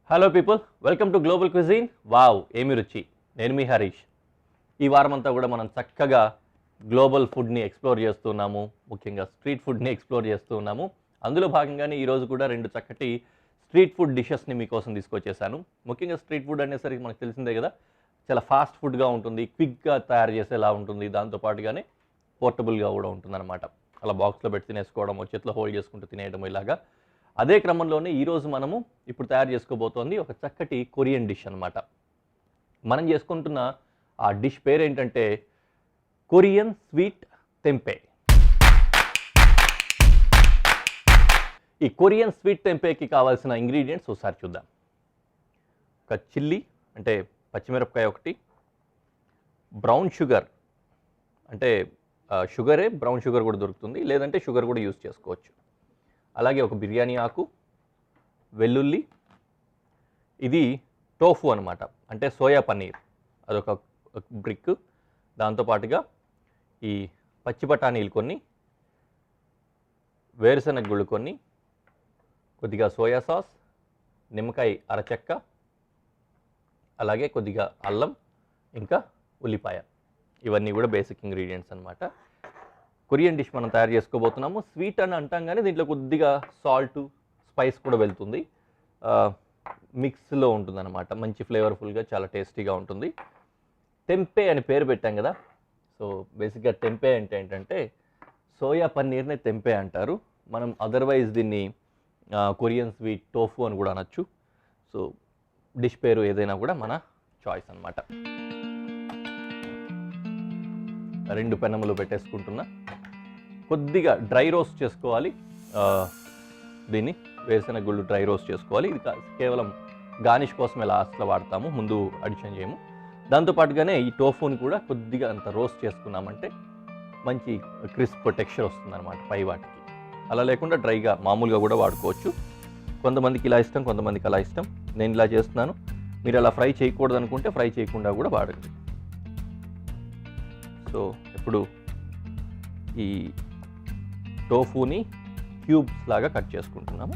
Hello people, welcome to global cuisine. Wow ఏమి రుచి. నేను మీ హరీష్. ఈ వారమంతా కూడా మనం చక్కగా గ్లోబల్ ఫుడ్ని ఎక్స్ప్లోర్ చేస్తున్నాము, ముఖ్యంగా స్ట్రీట్ ఫుడ్ని ఎక్స్ప్లోర్ చేస్తూ ఉన్నాము. అందులో భాగంగానే ఈరోజు కూడా రెండు చక్కటి స్ట్రీట్ ఫుడ్ డిషెస్ని మీకోసం తీసుకొచ్చేసాను. ముఖ్యంగా స్ట్రీట్ ఫుడ్ అనేసరికి మనకు తెలిసిందే కదా, చాలా ఫాస్ట్ ఫుడ్గా ఉంటుంది, క్విక్గా తయారు చేసేలా ఉంటుంది, దాంతోపాటుగానే పోర్టబుల్గా కూడా ఉంటుందన్నమాట. అలా బాక్స్లో పెట్టి తినేసుకోవడం, చేతిలో హోల్డ్ చేసుకుంటూ తినేయడం ఇలాగా. అదే క్రమంలోనే ఈరోజు మనము ఇప్పుడు తయారు చేసుకోబోతోంది ఒక చక్కటి కొరియన్ డిష్ అనమాట. మనం చేసుకుంటున్న ఆ డిష్ పేరు ఏంటంటే కొరియన్ స్వీట్ టెంపే. ఈ కొరియన్ స్వీట్ టెంపేకి కావాల్సిన ఇంగ్రీడియంట్స్ ఒకసారి చూద్దాం. ఒక చిల్లీ అంటే పచ్చిమిరపకాయ ఒకటి, బ్రౌన్ షుగర్ అంటే షుగరే, బ్రౌన్ షుగర్ కూడా దొరుకుతుంది, లేదంటే షుగర్ కూడా యూజ్ చేసుకోవచ్చు. అలాగే ఒక బిర్యానీ ఆకు, వెల్లుల్లి, ఇది టోఫు అనమాట, అంటే సోయా పన్నీర్, అదొక బ్రిక్. దాంతోపాటుగా ఈ పచ్చి బఠానీలు కొన్ని, వేరుశనగ గుళ్ళు కొన్ని, కొద్దిగా సోయా సాస్, నిమ్మకాయ అరచెక్క, అలాగే కొద్దిగా అల్లం, ఇంకా ఉల్లిపాయ. ఇవన్నీ కూడా బేసిక్ ఇంగ్రీడియంట్స్ అనమాట. కొరియన్ డిష్ మనం తయారు చేసుకోబోతున్నాము. స్వీట్ అని అంటాం కానీ దీంట్లో కొద్దిగా సాల్ట్, స్పైస్ కూడా వెళ్తుంది, మిక్స్లో ఉంటుందన్నమాట. మంచి ఫ్లేవర్ఫుల్గా, చాలా టేస్టీగా ఉంటుంది. టెంపే అని పేరు పెట్టాం కదా, సో బేసిక్గా టెంపే అంటే ఏంటంటే సోయా పన్నీర్నే టెంపే అంటారు. మనం అదర్వైజ్ దీన్ని కొరియన్ స్వీట్ టోఫు అని కూడా అనొచ్చు. సో డిష్ పేరు ఏదైనా కూడా మన చాయిస్ అనమాట. రెండు పెనములు పెట్టేసుకుంటున్నా. కొద్దిగా డ్రై రోస్ట్ చేసుకోవాలి దీన్ని, వేరుశనగ గుళ్ళు డ్రై రోస్ట్ చేసుకోవాలి. ఇది కేవలం గార్నిష్ కోసమే లాస్ట్లో వాడతాము, ముందు అడిషన్ చేయము. దాంతోపాటుగానే ఈ టోఫుని కూడా కొద్దిగా అంత రోస్ట్ చేసుకున్నామంటే మంచి క్రిస్ప్ టెక్స్చర్ వస్తుందన్నమాట పై వాటికి. అలా లేకుండా డ్రైగా మామూలుగా కూడా వాడుకోవచ్చు. కొంతమందికి ఇలా ఇష్టం, కొంతమందికి అలా ఇష్టం. నేను ఇలా చేస్తున్నాను. మీరు అలా ఫ్రై చేయకూడదు అనుకుంటే ఫ్రై చేయకుండా కూడా వాడండి. సో ఇప్పుడు ఈ టోఫుని క్యూబ్స్ లాగా కట్ చేసుకుంటున్నాము.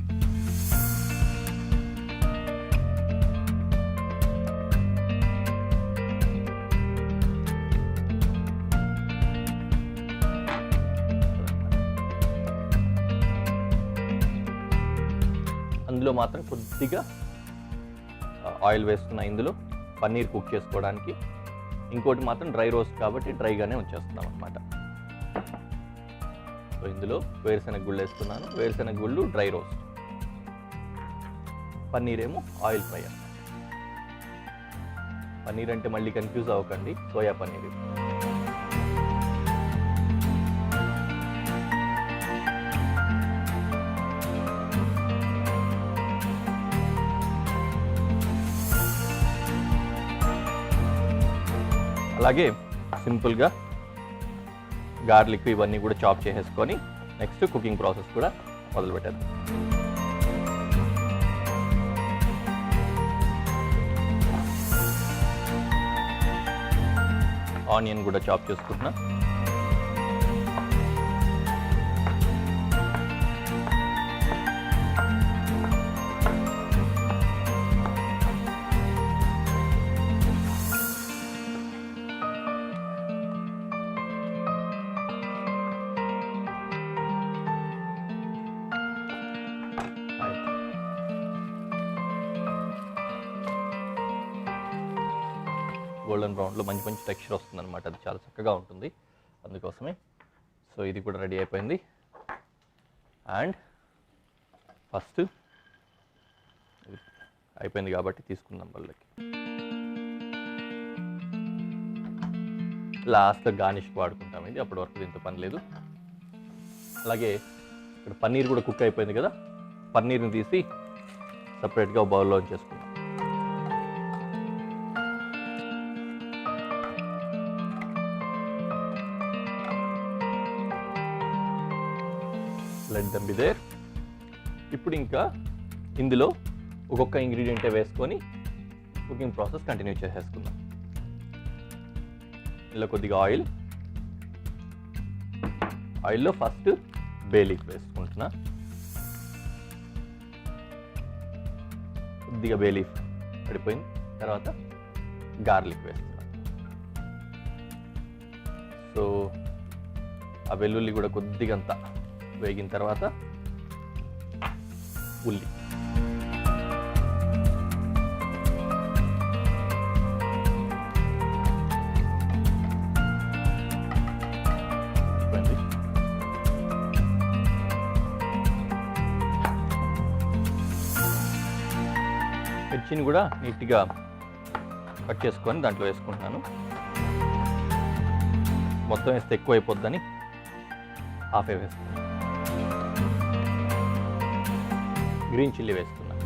అందులో మాత్రం కొద్దిగా ఆయిల్ వేస్తున్నా. ఇందులో పన్నీర్ కుక్ చేసుకోవడానికి. ఇంకోటి మాత్రం డ్రై రోస్ట్ కాబట్టి డ్రైగానే ఉంచేస్తున్నాం అనమాట. సో ఇందులో వేరుశనగ గుళ్ళు వేస్తున్నాను. వేరుశనగ గుళ్ళు డ్రై రోస్ట్, పన్నీర్ ఏమో ఆయిల్ ఫ్రై అన్నమాట. పన్నీర్ అంటే మళ్ళీ కన్ఫ్యూజ్ అవ్వకండి, సోయా పన్నీర్. అలాగే సింపుల్గా గార్లిక్ ఇవన్నీ కూడా చాప్ చేసేసుకొని నెక్స్ట్ కుకింగ్ ప్రాసెస్ కూడా మొదలు పెట్టేద్దాం. ఆనియన్ కూడా చాప్ చేసుకుంటున్నా. గోల్డెన్ బ్రౌన్లో మంచి మంచి టెక్స్చర్ వస్తుంది అనమాట, అది చాలా చక్కగా ఉంటుంది అందుకోసమే. సో ఇది కూడా రెడీ అయిపోయింది. అండ్ ఫస్ట్ అయిపోయింది కాబట్టి తీసుకుందాం బళ్ళకి. లాస్ట్లో గార్నిష్కి వాడుకుంటాం ఇది, అప్పటి వరకు దీంతో పని లేదు. అలాగే ఇక్కడ పన్నీర్ కూడా కుక్ అయిపోయింది కదా, పన్నీర్ని తీసి సపరేట్గా బౌల్లో ఉంచేసుకుందాం. Let them be there. ఇప్పుడు ఇంకా ఇందులో ఒక్కొక్క ఇంగ్రీడియంటే వేసుకొని కుకింగ్ ప్రాసెస్ కంటిన్యూ చేసేసుకుందాం. ఇందులో కొద్దిగా ఆయిల్లో ఫస్ట్ బే లీఫ్ వేసుకుంటున్నా. కొద్దిగా బే లీఫ్ పడిపోయింది. తర్వాత గార్లిక్ వేస్తున్నాను. సో ఆ వెల్లుల్లి కూడా కొద్దిగా అంతా వేగిన తర్వాత ఉల్లి, మిర్చిని కూడా నీట్గా కట్ చేసుకొని దాంట్లో వేసుకుంటున్నాను. మొత్తం వేస్తే ఎక్కువ అయిపోద్దని హాఫ్ వేస్తున్నాను. గ్రీన్ చిల్లీ వేస్తున్నాను.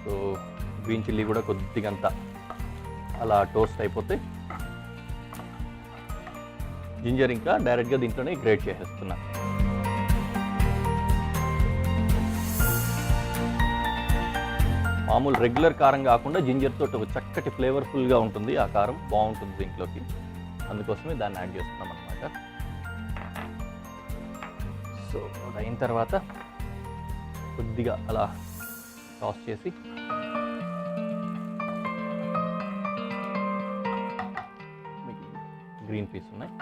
సో గ్రీన్ చిల్లీ కూడా కొద్దిగా అంతా అలా టోస్ట్ అయిపోతే జింజర్ ఇంకా డైరెక్ట్గా దీంట్లోనే గ్రేట్ చేసేస్తున్నాను. మామూలు రెగ్యులర్ కారం కాకుండా జింజర్ తోటి ఒక చక్కటి ఫ్లేవర్ఫుల్గా ఉంటుంది. ఆ కారం బాగుంటుంది దీంట్లోకి, అందుకోసమే దాన్ని యాడ్ చేస్తున్నాం అన్నమాట. సో అది అయిన తర్వాత కొద్దిగా అలా టాస్ చేసి గ్రీన్ పీస్ ఉన్నాయి,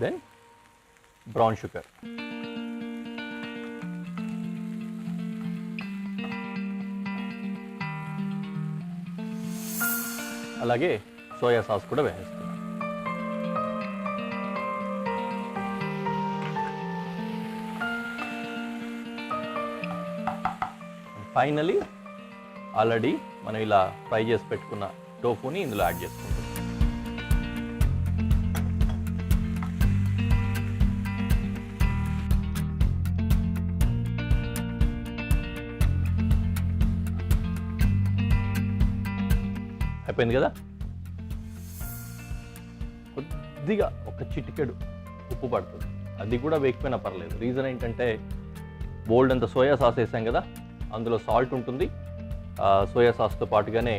దెన్ బ్రౌన్ షుగర్, అలాగే సోయా సాస్ కూడా వేసేస్తున్నాం. ఫైనలీ ఆల్రెడీ మనం ఇలా ఫ్రై చేసి పెట్టుకున్న టోఫుని ఇందులో యాడ్ చేసుకుంటాం. అయిపోయింది కదా. కొద్దిగా ఒక చిటికెడు ఉప్పు పడుతుంది, అది కూడా వేయకపోయినా పర్లేదు. రీజన్ ఏంటంటే బోల్డ్ అంత సోయా సాస్ వేసాం కదా, అందులో సాల్ట్ ఉంటుంది. సోయా సాస్తో పాటుగానే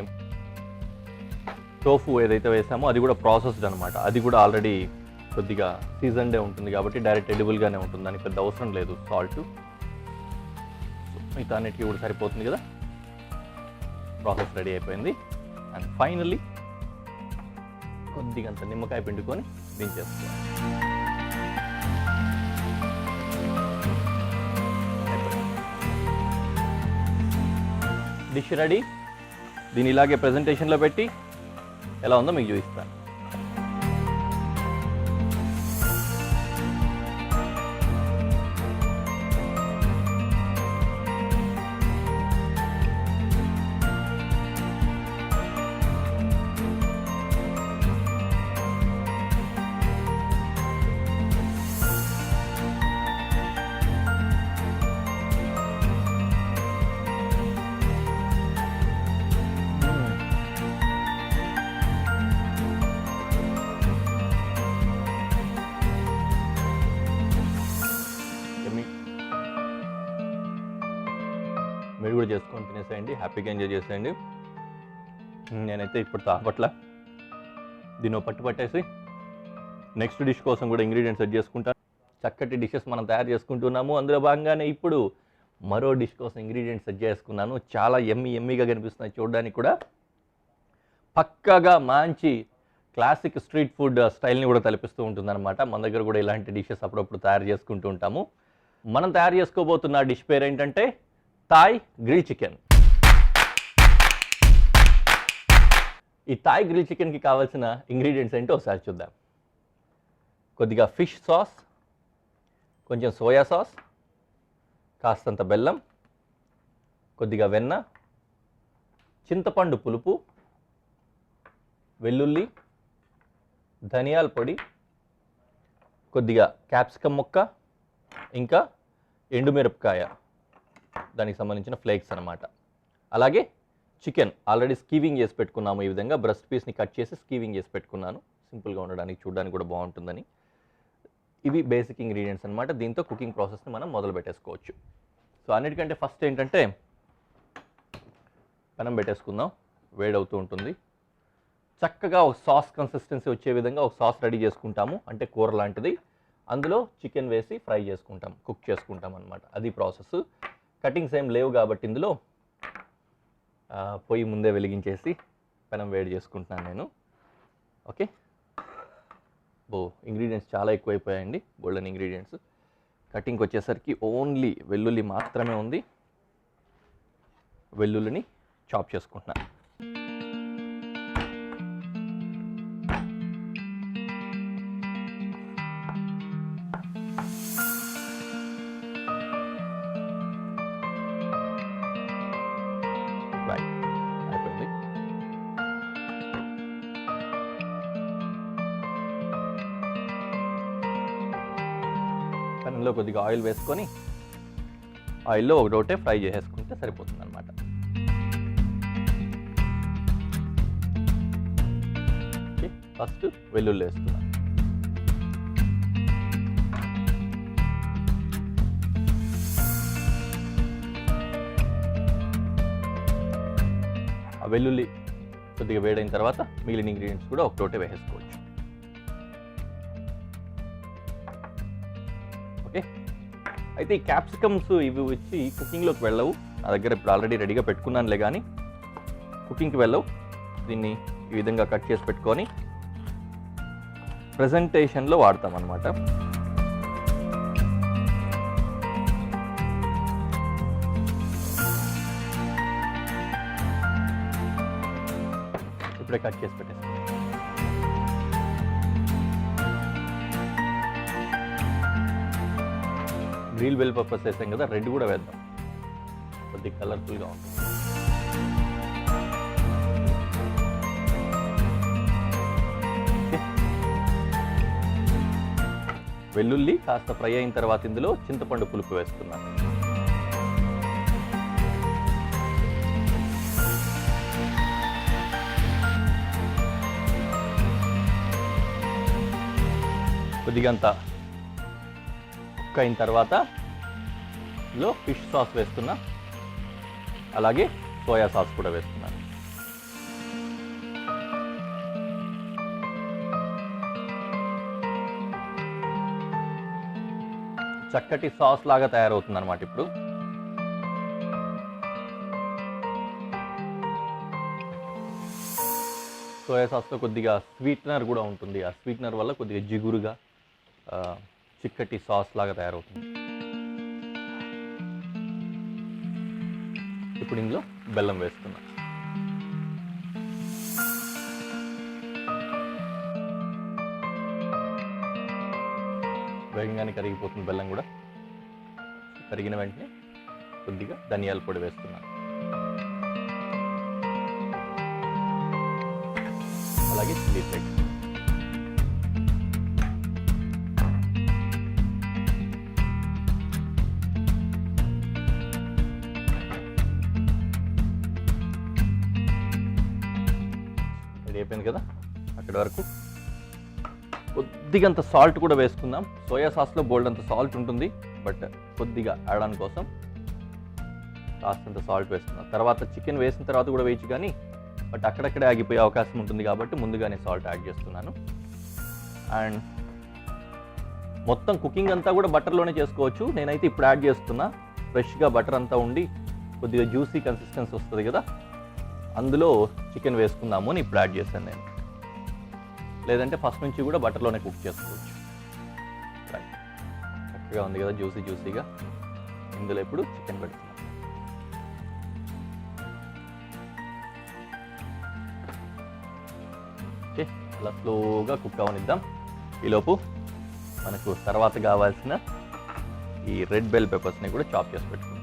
టోఫు ఏదైతే వేసామో అది కూడా ప్రాసెస్డ్ అనమాట. అది కూడా ఆల్రెడీ కొద్దిగా సీజన్డే ఉంటుంది కాబట్టి డైరెక్ట్ ఎడిబుల్గానే ఉంటుంది, దానికి పెద్ద అవసరం లేదు సాల్ట్. మిగతా అన్నిటికీ కూడా సరిపోతుంది కదా. ప్రాసెస్ రెడీ అయిపోయింది. అండ్ ఫైనల్లీ కొద్దిగా అంత నిమ్మకాయ పిండుకొని దించేస్తాం. Dish ready. దీన్ని ఇలాగే ప్రెజెంటేషన్లో పెట్టి ఎలా ఉందో మీకు చూపిస్తాను. మీరు కూడా చేసుకొని తినేసేయండి, హ్యాపీగా ఎంజాయ్ చేసేయండి. నేనైతే ఇప్పుడు తాపట్ల దీన్ని పట్టు పట్టేసి నెక్స్ట్ డిష్ కోసం కూడా ఇంగ్రీడియంట్స్ సెట్ చేసుకుంటాను. చక్కటి డిషెస్ మనం తయారు చేసుకుంటున్నాము. అందులో భాగంగానే ఇప్పుడు మరో డిష్ కోసం ఇంగ్రీడియంట్స్ సెట్ చేసుకున్నాను. చాలా ఎమ్మీగా కనిపిస్తున్నాయి చూడడానికి కూడా. పక్కాగా మంచి క్లాసిక్ స్ట్రీట్ ఫుడ్ స్టైల్ని కూడా తలపిస్తూ ఉంటుందన్నమాట. మన దగ్గర కూడా ఇలాంటి డిషెస్ అప్పుడప్పుడు తయారు చేసుకుంటూ ఉంటాము. మనం తయారు చేసుకోబోతున్న డిష్ పేరు ఏంటంటే థాయ్ గ్రిల్ చికెన్. ఈ థాయ్ గ్రిల్ చికెన్కి కావాల్సిన ఇంగ్రీడియంట్స్ ఏంటో ఒకసారి చూద్దాం. కొద్దిగా ఫిష్ సాస్, కొంచెం సోయా సాస్, కాస్తంత బెల్లం, కొద్దిగా వెన్న, చింతపండు పులుపు, వెల్లుల్లి, ధనియాల పొడి, కొద్దిగా క్యాప్సికమ్ ముక్క, ఇంకా ఎండుమిరపకాయ దానికి సంబంధించిన ఫ్లేక్స్ అన్నమాట. అలాగే చికెన్ ఆల్రెడీ స్కీవింగ్ చేసి పెట్టుకున్నాము. ఈ విధంగా బ్రెస్ట్ పీస్ని కట్ చేసి స్కీవింగ్ చేసి పెట్టుకున్నాను, సింపుల్గా ఉండడానికి, చూడడానికి కూడా బాగుంటుందని. ఇవి బేసిక్ ఇంగ్రీడియంట్స్ అనమాట. దీంతో కుకింగ్ ప్రాసెస్ని మనం మొదలు పెట్టేసుకోవచ్చు. సో అన్నిటికంటే ఫస్ట్ ఏంటంటే పెనం పెట్టేసుకుందాం, వేడవుతూ ఉంటుంది. చక్కగా ఒక సాస్ కన్సిస్టెన్సీ వచ్చే విధంగా ఒక సాస్ రెడీ చేసుకుంటాము, అంటే కూర లాంటిది. అందులో చికెన్ వేసి ఫ్రై చేసుకుంటాం, కుక్ చేసుకుంటాం అనమాట. అది ప్రాసెస్. కటింగ్స్ ఏం లేవు కాబట్టి ఇందులో పొయ్యి ముందే వెలిగించేసి పెనం వేడి చేసుకుంటున్నాను నేను. ఓకే, ఇంగ్రీడియంట్స్ చాలా ఎక్కువైపోయాయండి, గోల్డెన్ ఇంగ్రీడియంట్స్. కటింగ్కి వచ్చేసరికి ఓన్లీ వెల్లుల్లి మాత్రమే ఉంది. వెల్లుల్లిని చాప్ చేసుకుంటున్నాను. రైట్, అయిపోయింది. పెనంలో కొద్దిగా ఆయిల్ వేసుకొని ఆయిల్లో ఒకటోటే ఫ్రై చేసేసుకుంటే సరిపోతుంది అనమాట. ఫస్ట్ వెల్లుల్లి వేస్తున్నాను. ఆ వెల్లుల్లి కొద్దిగా వేడైన తర్వాత మిగిలిన ఇంగ్రీడియంట్స్ కూడా ఒకటోటే వేసేసుకోవచ్చు. ఓకే, అయితే ఈ క్యాప్సికమ్స్ ఇవి వచ్చి కుకింగ్లోకి వెళ్ళవు. నా దగ్గర ఇప్పుడు ఆల్రెడీ రెడీగా పెట్టుకున్నానులే, కానీ కుకింగ్కి వెళ్ళవు. దీన్ని ఈ విధంగా కట్ చేసి పెట్టుకొని ప్రెజెంటేషన్లో వాడతాం అన్నమాట. ఇప్పుడే కట్ చేసి పెట్టేస్తాం. గ్రీన్ బెల్ పెప్పర్స్ వేసాం కదా, రెడ్ కూడా వేద్దాం, కొద్దిగా కలర్ఫుల్గా ఉంటుంది. వెల్లుల్లి కాస్త ఫ్రై అయిన తర్వాత ఇందులో చింతపండు పులుపు వేస్తున్నాను. కొద్దిగా అంత కుక్ అయిన తర్వాత ఇందులో ఫిష్ సాస్ వేస్తున్నా, అలాగే సోయా సాస్ కూడా వేస్తున్నాను. చక్కటి సాస్ లాగా తయారవుతుంది అనమాట. ఇప్పుడు సోయా సాస్లో కొద్దిగా స్వీట్నర్ కూడా ఉంటుంది. ఆ స్వీట్నర్ వల్ల కొద్దిగా జిగురుగా చిక్కటి సాస్ లాగా తయారవుతుంది. ఇప్పుడు ఇందులో బెల్లం వేస్తున్నా. వేగంగానే కరిగిపోతుంది బెల్లం కూడా. కరిగిన వెంటనే కొద్దిగా ధనియాల పొడి వేస్తున్నాను, అలాగే చిల్లీ ఫ్లేక్స్. రెడీ అయిపోయింది కదా. అక్కడి వరకు కొద్దిగంత సాల్ట్ కూడా వేసుకుందాం. సోయా సాస్లో బోల్డ్ అంత సాల్ట్ ఉంటుంది, బట్ కొద్దిగా యాడ్ కోసం కాస్తంత సాల్ట్ వేసుకున్నాం. తర్వాత చికెన్ వేసిన తర్వాత కూడా వేయచ్చు, కానీ బట్ అక్కడక్కడే ఆగిపోయే అవకాశం ఉంటుంది కాబట్టి ముందుగానే సాల్ట్ యాడ్ చేస్తున్నాను. అండ్ మొత్తం కుకింగ్ అంతా కూడా బటర్లోనే చేసుకోవచ్చు. నేనైతే ఇప్పుడు యాడ్ చేస్తున్నా. ఫ్రెష్గా బటర్ అంతా ఉండి కొద్దిగా జ్యూసీ కన్సిస్టెన్సీ వస్తుంది కదా, అందులో చికెన్ వేసుకుందాము అని ఇప్పుడు యాడ్ చేశాను నేను. లేదంటే ఫస్ట్ నుంచి కూడా బటర్లోనే కుక్ చేసుకోవచ్చు. చక్కగా ఉంది కదా, జ్యూసీగా. ఇందులో ఇప్పుడు చికెన్ పెడుతున్నాం. ఓకే, అలా స్లోగా కుక్ అవనిద్దాం. ఈలోపు మనకు తర్వాత కావాల్సిన ఈ రెడ్ బెల్ పెప్పర్స్ని కూడా చాప్ చేసి పెట్టుకుంటాం.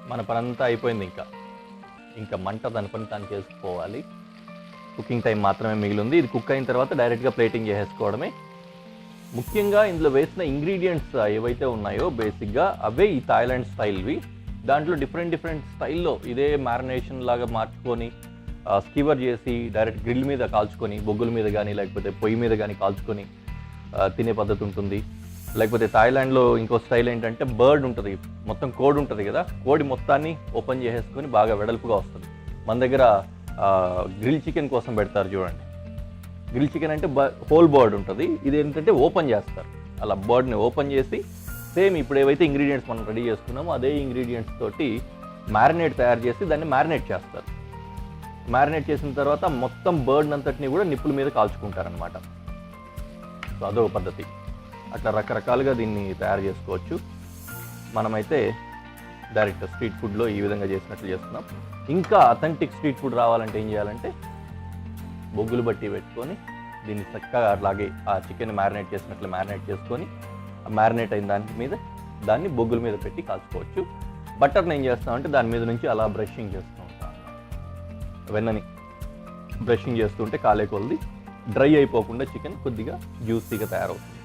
మన పనంతా అయిపోయింది. ఇంకా మంట దాని పని తాను చేసుకోవాలి. కుకింగ్ టైం మాత్రమే మిగిలింది. ఇది కుక్ అయిన తర్వాత డైరెక్ట్గా ప్లేటింగ్ చేసేసుకోవడమే. ముఖ్యంగా ఇందులో వేసిన ఇంగ్రీడియంట్స్ ఏవైతే ఉన్నాయో బేసిక్గా అవే ఈ థాయిలాండ్ స్టైల్వి. దాంట్లో డిఫరెంట్ స్టైల్లో ఇదే మ్యారినేషన్ లాగా మార్చుకొని స్కివర్ చేసి డైరెక్ట్ గ్రిల్ మీద కాల్చుకొని, బొగ్గుల మీద కానీ లేకపోతే పొయ్యి మీద కానీ కాల్చుకొని తినే పద్ధతి ఉంటుంది. లేకపోతే థాయిలాండ్లో ఇంకో స్టైల్ ఏంటంటే బర్డ్ ఉంటుంది, మొత్తం కోడి ఉంటుంది కదా, కోడి మొత్తాన్ని ఓపెన్ చేసేసుకొని బాగా వెడల్పుగా వస్తుంది. మన దగ్గర గ్రిల్ చికెన్ కోసం పెడతారు చూడండి. గ్రిల్ చికెన్ అంటే హోల్ బర్డ్ ఉంటుంది, ఇది ఏంటంటే ఓపెన్ చేస్తారు. అలా బర్డ్ని ఓపెన్ చేసి సేమ్ ఇప్పుడు ఏవైతే ఇంగ్రీడియంట్స్ మనం రెడీ చేసుకున్నామో అదే ఇంగ్రీడియంట్స్ తోటి మ్యారినేట్ తయారు చేసి దాన్ని మ్యారినేట్ చేస్తారు. మ్యారినేట్ చేసిన తర్వాత మొత్తం బర్డ్ అంతటిని కూడా నిప్పుల మీద కాల్చుకుంటారనమాట. సో అదొక పద్ధతి. అట్లా రకరకాలుగా దీన్ని తయారు చేసుకోవచ్చు. మనమైతే డైరెక్ట్ స్ట్రీట్ ఫుడ్లో ఈ విధంగా చేసినట్లు చేస్తున్నాం. ఇంకా అథెంటిక్ స్ట్రీట్ ఫుడ్ రావాలంటే ఏం చేయాలంటే బొగ్గులు బట్టి పెట్టుకొని దీన్ని చక్కగా అలాగే ఆ చికెన్ మ్యారినేట్ చేసినట్లు మ్యారినేట్ చేసుకొని ఆ మ్యారినేట్ అయిన దాన్ని బొగ్గుల మీద పెట్టి కాల్చుకోవచ్చు. బటర్ని ఏం చేస్తామంటే దాని మీద నుంచి అలా బ్రషింగ్ చేస్తూ ఉంటాం. వెన్నని బ్రషింగ్ చేస్తుంటే కాలే కొలది డ్రై అయిపోకుండా చికెన్ కొద్దిగా జ్యూసీగా తయారవుతుంది.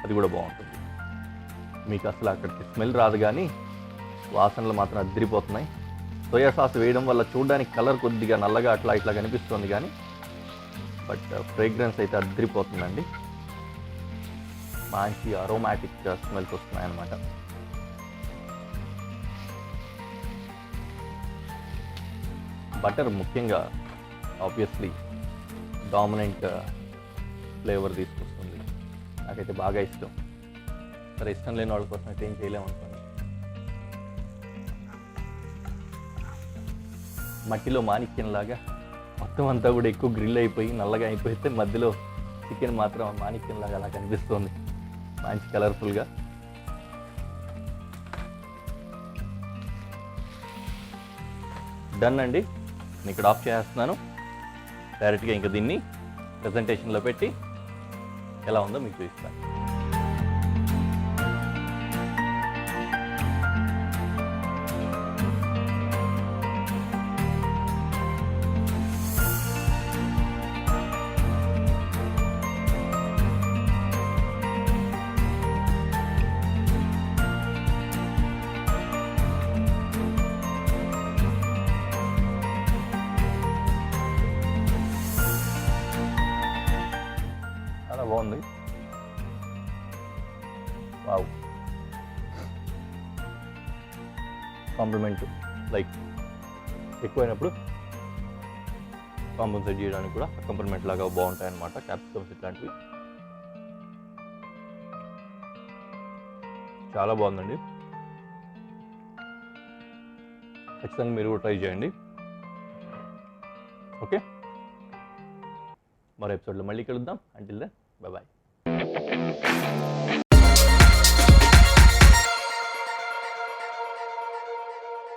అది కూడా బాగుంటుంది. మీకు అసలు అక్కడికి స్మెల్ రాదు కానీ వాసనలు మాత్రం అదిరిపోతున్నాయి. సోయా సాస్ వేయడం వల్ల చూడడానికి కలర్ కొద్దిగా నల్లగా అట్లా ఇట్లా కనిపిస్తుంది కానీ బట్ ఫ్రేగ్రెన్స్ అయితే అదిరిపోతుందండి. మంచి అరోమాటిక్ స్మెల్స్ వస్తున్నాయన్నమాట. బటర్ ముఖ్యంగా ఆబ్వియస్లీ డామినెంట్ ఫ్లేవర్ తీసుకొస్తుంది. నాకైతే బాగా ఇష్టం. సరే, ఇష్టం లేని వాళ్ళ కోసం అయితే ఏం చేయలేమనుకోండి. మట్టిలో మాణిక్యంలాగా మొత్తం అంతా కూడా ఎక్కువ గ్రిల్ అయిపోయి నల్లగా అయిపోతే మధ్యలో చికెన్ మాత్రం మాణిక్యంలాగా అలా కనిపిస్తుంది, మంచి కలర్ఫుల్గా. డన్ అండి. నేను ఇక్కడ ఆఫ్ చేస్తున్నాను. డైరెక్ట్గా ఇంకా దీన్ని ప్రెజెంటేషన్లో పెట్టి ఎలా ఉందో మీకు చూపిస్తాను. చాలా బాగుంది. వావ్, కాంప్లిమెంట్ లైక్ ఎక్కువైనప్పుడు కాంపన్సేట్ చేయడానికి కూడా కాంప్లిమెంట్ లాగా బాగుంటాయి అన్నమాట క్యాప్సికమ్స్ ఇట్లాంటివి. చాలా బాగుందండి. ఖచ్చితంగా మీరు కూడా ట్రై చేయండి. ఓకే, మరో ఎపిసోడ్లో మళ్ళీ కలుద్దాం. Until then, bye bye.